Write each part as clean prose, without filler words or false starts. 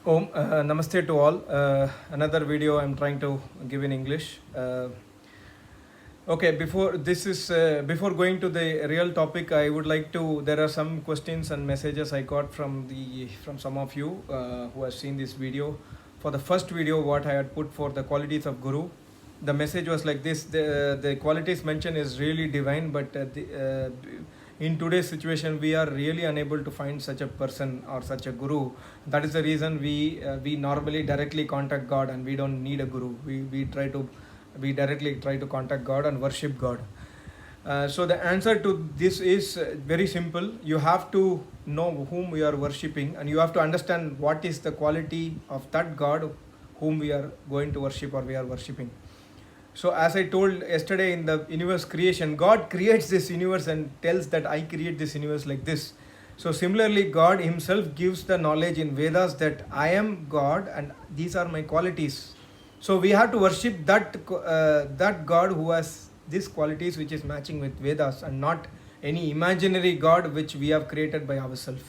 Namaste to all. Another video I'm trying to give in English. Okay, before going to the real topic, I would like to. There are some questions and messages I got from some of you who have seen this video. For the first video, what I had put for the qualities of Guru, the message was like this: the qualities mentioned is really divine, but in today's situation, we are really unable to find such a person or such a Guru. That is the reason we normally directly contact God, and we don't need a Guru. We directly try to contact God and worship God. So the answer to this is very simple. You have to know whom we are worshipping, and you have to understand what is the quality of that God whom we are going to worship or we are worshipping. So as I told yesterday in the universe creation, God creates this universe and tells that I create this universe like this. So similarly, God himself gives the knowledge in Vedas that I am God and these are my qualities. So we have to worship that God who has these qualities which is matching with Vedas, and not any imaginary God which we have created by ourselves.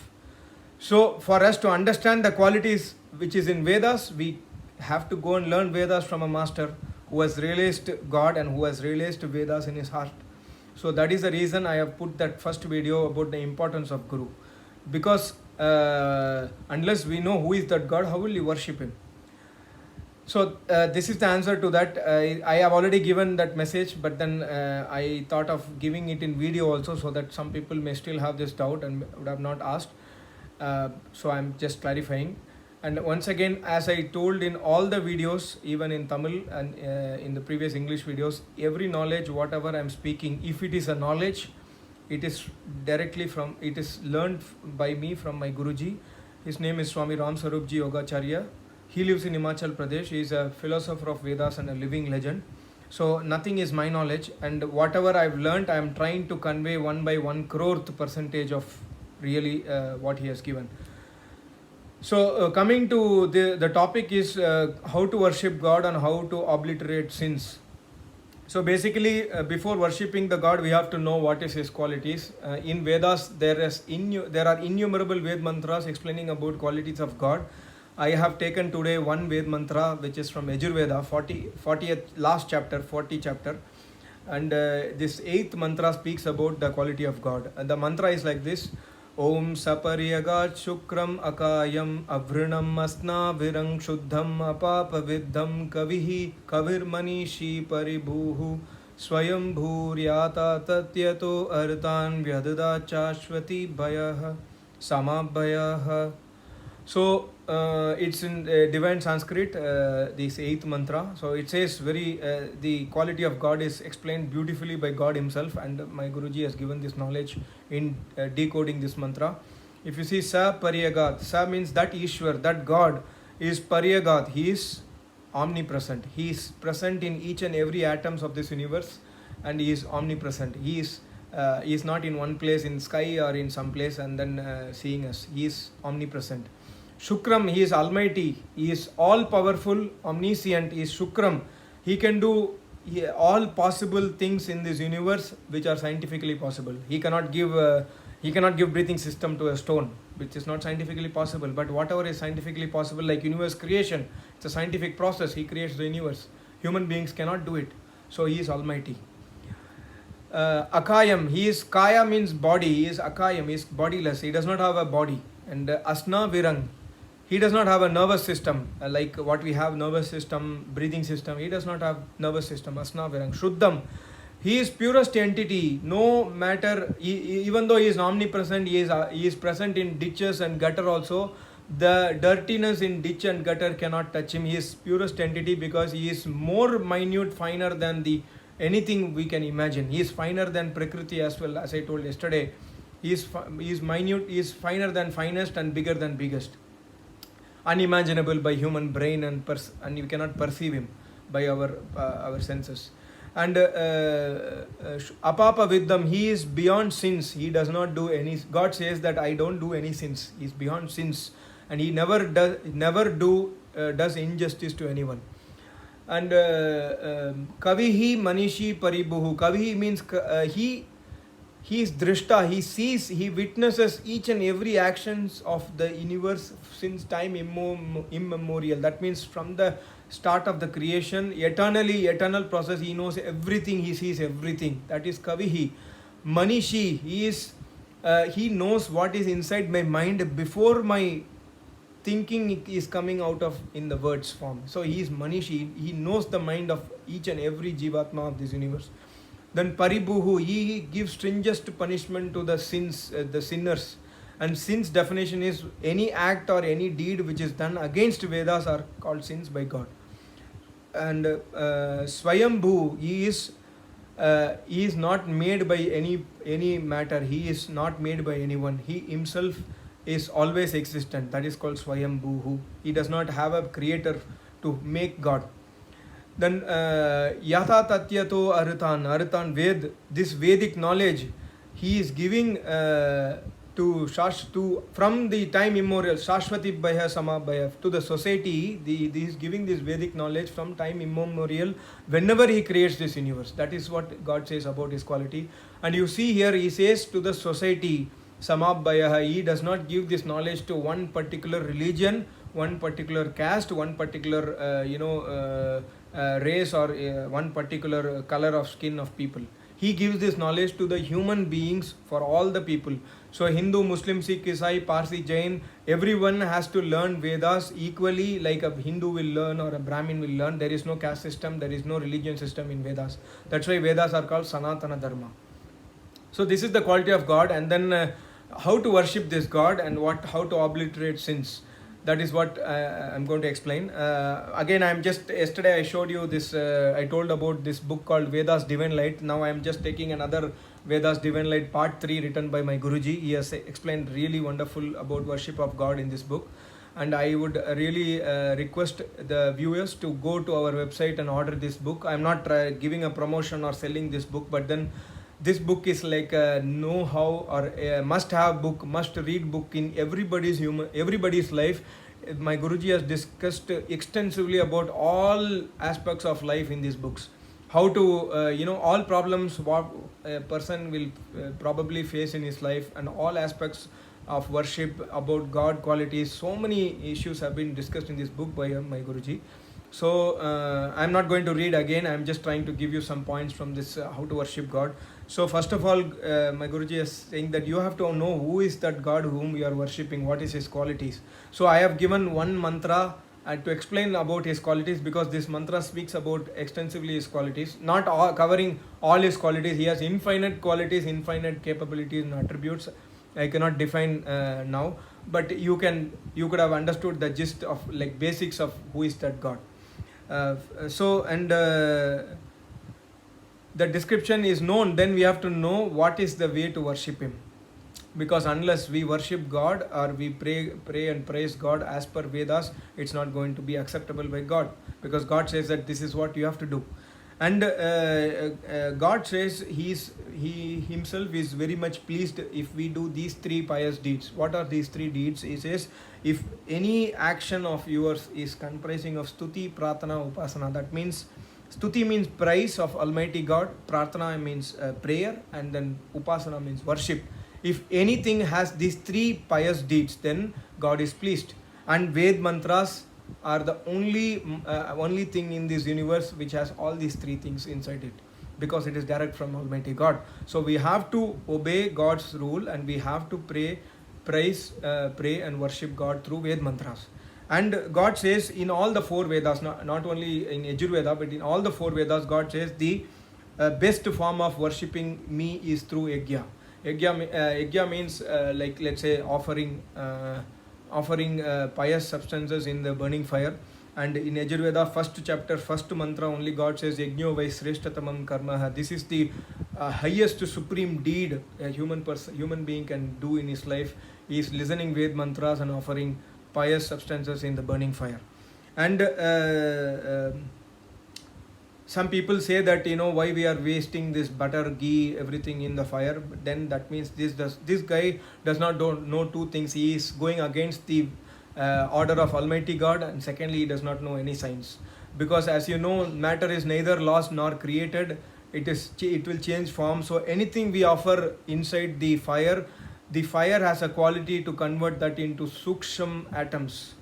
So for us to understand the qualities which is in Vedas, we have to go and learn Vedas from a master who has realized God and who has realized Vedas in his heart. So that is the reason I have put that first video about the importance of Guru. Because unless we know who is that God, how will you worship him? So this is the answer to that. I have already given that message, but then I thought of giving it in video also, so that some people may still have this doubt and would have not asked. So I'm just clarifying. And once again, as I told in all the videos, even in Tamil and in the previous English videos, every knowledge, whatever I'm speaking, if it is a knowledge, it is learned by me from my Guruji. His name is Swami Ram Sarupji Yogacharya. He lives in Himachal Pradesh. He is a philosopher of Vedas and a living legend. So nothing is my knowledge, and whatever I've learned, I am trying to convey 1 by 1 croreth percentage of really what he has given. So coming to the topic is how to worship God and how to obliterate sins. So basically, before worshipping the God, we have to know what is his qualities. In Vedas, there are innumerable Ved mantras explaining about qualities of God. I have taken today one Ved mantra which is from Yajurveda, 40th last chapter, 40 chapter. And this 8th mantra speaks about the quality of God. And the mantra is like this: Om Sapariyagat Shukram Akayam Avrinam Asna Virang Shuddham Apapaviddham Kavihi Kavir Manishi Paribhuhu Swayam Bhuryata Tatyato Artan Vyadada Chashwati Bhayah Samabhayah. So it's in divine Sanskrit, this 8th mantra. So it says the quality of God is explained beautifully by God himself, and my Guruji has given this knowledge in decoding this mantra. If you see Sa Pariyagat, Sa means that Ishwar, that God is Pariyagat. He is omnipresent. He is present in each and every atoms of this universe, and he is omnipresent. He is not in one place in sky or in some place and then seeing us. He is omnipresent. Shukram, he is almighty, he is all powerful, omniscient, he is Shukram. He can do all possible things in this universe which are scientifically possible. He cannot give breathing system to a stone, which is not scientifically possible. But whatever is scientifically possible, like universe creation, it's a scientific process. He creates the universe. Human beings cannot do it. So he is almighty. Akayam, he is Kaya means body. He is Akayam, he is bodiless. He does not have a body. And Asna Virang, he does not have a nervous system like what we have: nervous system, breathing system. He does not have nervous system. Asna Virang. Shuddham, he is purest entity. No matter, even though he is omnipresent, he is present in ditches and gutter also. The dirtiness in ditch and gutter cannot touch him. He is purest entity because he is more minute, finer than anything we can imagine. He is finer than Prakriti as well, as I told yesterday. He is minute, he is finer than finest and bigger than biggest. Unimaginable by human brain, and you cannot perceive him by our senses. And Apapa Viddham, he is beyond sins. He does not do any. God says that I don't do any sins. He is beyond sins, and he never does injustice to anyone. And Kavihi Manishi Paribuhu. Kavihi means he is drishta, he sees, he witnesses each and every actions of the universe since time immemorial. That means from the start of the creation, eternal process, he knows everything, he sees everything. That is Kavihi. Manishi, he knows what is inside my mind before my thinking is coming out of in the words form. So he is Manishi, he knows the mind of each and every Jivatma of this universe. Then Paribuhu, he gives stringent punishment to the sinners. And sins definition is any act or any deed which is done against Vedas are called sins by God. And Swayambhu, he is not made by any matter. He is not made by anyone. He himself is always existent. That is called Swayambhu. He does not have a creator to make God. Then Yatha Tatyato Aritan Ved, this Vedic knowledge, he is giving from the time immemorial, Shashwati Bhaya Samabhaya, to the society. He is giving this Vedic knowledge from time immemorial whenever he creates this universe. That is what God says about his quality. And you see here, he says to the society, Samabhaya, he does not give this knowledge to one particular religion, one particular caste, one particular race, or one particular color of skin of people. He gives this knowledge to the human beings for all the people. So Hindu, Muslim, Sikh, Isai, Parsi, Jain, everyone has to learn Vedas equally, like a Hindu will learn or a Brahmin will learn. There is no caste system, there is no religion system in Vedas. That's why Vedas are called Sanatana Dharma. So this is the quality of God, and then how to worship this God and how to obliterate sins. That is what I'm going to explain. Again, yesterday I showed you this, I told about this book called Vedas Divine Light. Now I am just taking another Vedas Divine Light part 3 written by my Guruji. He has explained really wonderful about worship of God in this book. And I would really request the viewers to go to our website and order this book. I'm not giving a promotion or selling this book, but then this book is like a know-how or a must-have book, must-read book in everybody's life. My Guruji has discussed extensively about all aspects of life in these books. How to, all problems what a person will probably face in his life, and all aspects of worship, about God qualities. So many issues have been discussed in this book by my Guruji. So I'm not going to read again. I'm just trying to give you some points from this how to worship God. So first of all, my Guruji is saying that you have to know who is that God whom you are worshipping, what is his qualities. So I have given one mantra to explain about his qualities, because this mantra speaks about extensively his qualities, not covering all his qualities. He has infinite qualities, infinite capabilities and attributes. I cannot define now, but you could have understood the gist of, like, basics of who is that God. The description is known, then we have to know what is the way to worship him, because unless we worship God or we pray and praise God as per Vedas, it's not going to be acceptable by God, because God says that this is what you have to do. And God says he himself is very much pleased if we do these 3 pious deeds. What are these 3 deeds? He says, if any action of yours is comprising of stuti, pratana, upasana, that means stuti means praise of Almighty God, pratana means prayer, and then upasana means worship. If anything has these 3 pious deeds, then God is pleased. And Ved mantras are the only thing in this universe which has all these 3 things inside it, because it is direct from Almighty God. So we have to obey God's rule, and we have to pray and worship God through Ved mantras. And God says in all the 4 Vedas, not only in Yajurveda, but in all the 4 Vedas, God says the best form of worshipping me is through Yajna. Yajna means like, let's say, offering pious substances in the burning fire. And in Yajurveda, first chapter, first mantra, only God says, Yajno vai sreshtatamam karma. This is the highest supreme deed a human being can do in his life. He is listening Ved mantras and offering pious substances in the burning fire. And some people say that, why we are wasting this butter, ghee, everything in the fire. But then that means this guy does not know 2 things. He is going against the order of Almighty God, and secondly, he does not know any science. Because as you know, matter is neither lost nor created. it will change form. So anything we offer inside the fire has a quality to convert that into suksham atoms,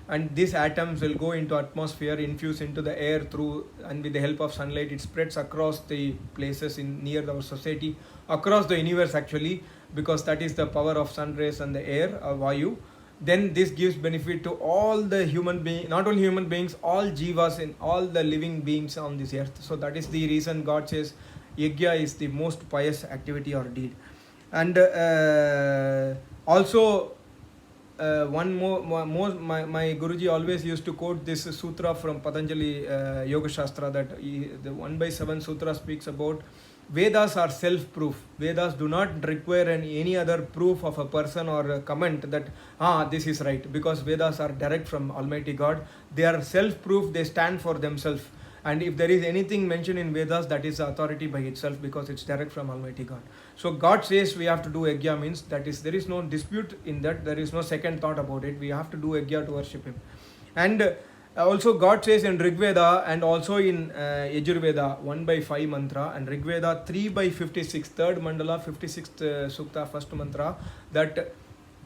and these atoms will go into atmosphere, infuse into the air through, and with the help of sunlight it spreads across the places in near our society, across the universe actually, because that is the power of sun rays and the air, vayu. Then this gives benefit to all the human being, not only human beings, all jivas in all the living beings on this earth. So that is the reason God says yajna is the most pious activity or deed. And also one more my Guruji always used to quote this sutra from Patanjali Yoga Shastra, that the 1/7 sutra speaks about Vedas are self-proof. Vedas do not require any other proof of a person or a comment that this is right, because Vedas are direct from Almighty God. They are self-proof, they stand for themselves. And if there is anything mentioned in Vedas, that is authority by itself, because it's direct from Almighty God. So God says we have to do yajna, means that is, there is no dispute in that, there is no second thought about it. We have to do yajna to worship Him. And also God says in Rigveda and also in Yajurveda 1/5 mantra, and Rigveda 3/56, third mandala, 56th sukta, first mantra, that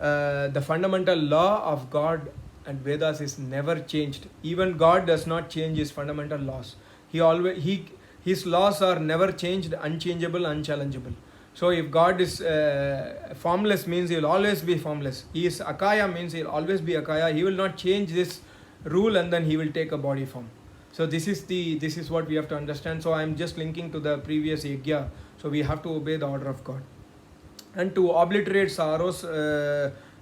the fundamental law of God and Vedas is never changed. Even God does not change His fundamental laws. His laws are never changed, unchangeable, unchallengeable. So if God is formless, means He will always be formless. He is Akaya, means He will always be Akaya. He will not change this rule and then He will take a body form. So this is what we have to understand. So I am just linking to the previous yajna. So we have to obey the order of God. And to obliterate sorrows,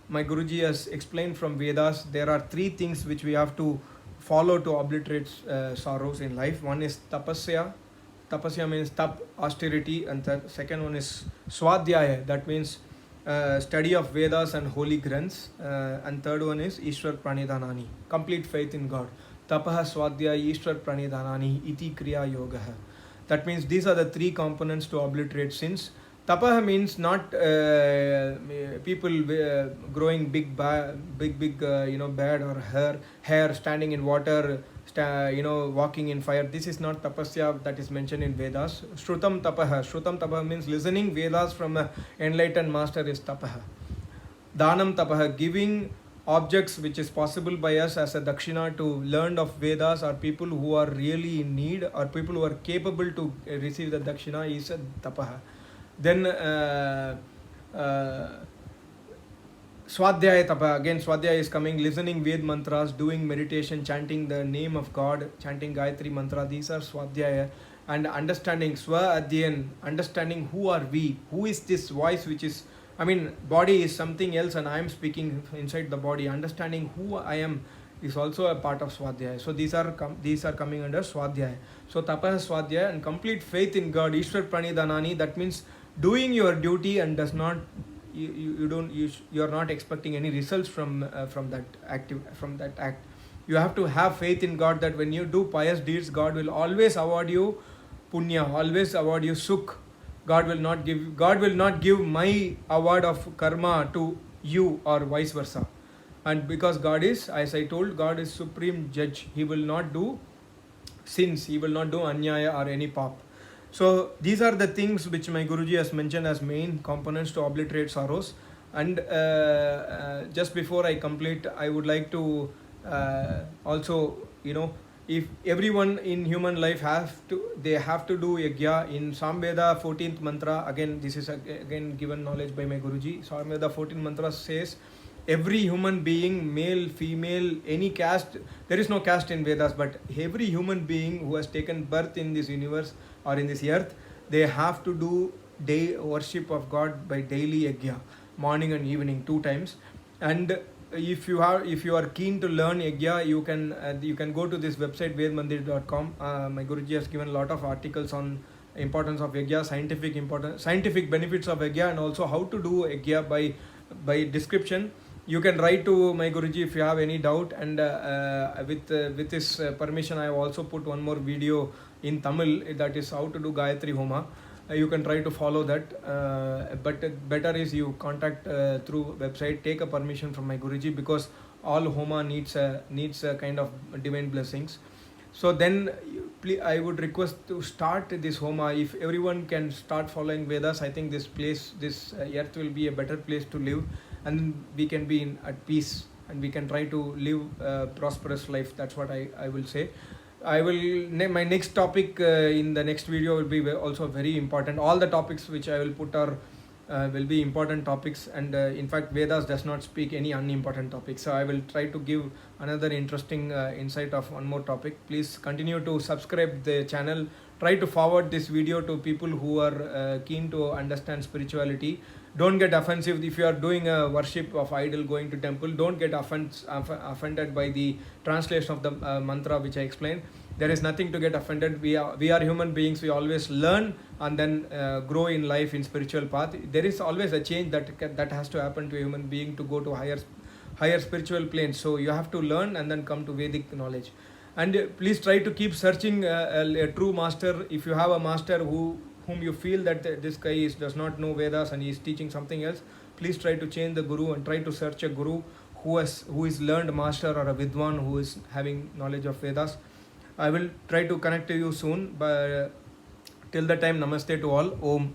my Guruji has explained from Vedas, there are 3 things which we have to follow to obliterate sorrows in life. One is tapasya. Tapasya means tap, austerity, and the second one is swadhyaya, that means study of Vedas and holy granths, and third one is Ishwar Pranidhanani, complete faith in God. Tapaha Swadhyaya Ishwar Pranidhanani iti kriya yogaha. That means these are the 3 components to obliterate sins. Tapaha means not people growing big beard or hair, standing in water, walking in fire. This is not tapasya that is mentioned in Vedas. Shrutam tapaha means listening Vedas from an enlightened master is tapaha. Dhanam tapaha, giving objects which is possible by us as a dakshina to learn of Vedas, or people who are really in need, or people who are capable to receive the dakshina, is a tapaha. Then Swadhyaya tapa, again Swadhyaya is coming, listening Ved mantras, doing meditation, chanting the name of God, chanting Gayatri mantra. These are Swadhyaya. And understanding Swa Adhyan, understanding who are we, who is this voice which is, body is something else and I am speaking inside the body. Understanding who I am is also a part of Swadhyaya. So these are coming under Swadhyaya. So Tapa Swadhyaya, and complete faith in God, Ishwar Pranidhanani, that means doing your duty and does not you are not expecting any results from that act. You have to have faith in God that when you do pious deeds, God will always award you punya, always award you sukh. God will not give my award of karma to you or vice versa. And because God is, as I told, God is supreme judge. He will not do sins, He will not do anyaya or any pap. So these are the things which my Guruji has mentioned as main components to obliterate sorrows. And just before I complete, I would like to also, if everyone in human life they have to do yajna. In Samveda 14th mantra, again this is again given knowledge by my Guruji. Samveda 14th mantra says, every human being, male, female, any caste, there is no caste in Vedas, but every human being who has taken birth in this universe or in this earth, they have to do day worship of God by daily yajna, morning and evening, 2 times. And if you are keen to learn yajna, you can go to this website vedmandir.com. My Guruji has given a lot of articles on importance of yajna, scientific benefits of yajna, and also how to do yajna by description. You can write to my Guruji if you have any doubt, and with his permission, I have also put one more video in Tamil, that is how to do Gayatri Homa. You can try to follow that, but better is you contact through website, take a permission from my Guruji, because all Homa needs a kind of divine blessings. So then I would request to start this Homa. If everyone can start following Vedas, I think this place, this earth will be a better place to live, and we can be at peace, and we can try to live a prosperous life. That's what I will say. I will name my next topic in the next video will be also very important. All the topics which I will put are will be important topics, and in fact Vedas does not speak any unimportant topics. So I will try to give another interesting insight of one more topic. Please continue to subscribe the channel. Try to forward this video to people who are keen to understand spirituality. Don't get offensive if you are doing a worship of idol, going to temple. Don't get offended by the translation of the mantra which I explained. There is nothing to get offended. We are human beings. We always learn and then grow in life in spiritual path. There is always a change that has to happen to a human being to go to higher spiritual planes. So you have to learn and then come to Vedic knowledge. And please try to keep searching a true master. If you have a master whom you feel that this guy does not know Vedas and he is teaching something else, please try to change the guru and try to search a guru who is learned master or a vidwan who is having knowledge of Vedas. I will try to connect to you soon, but till the time, namaste to all. Om.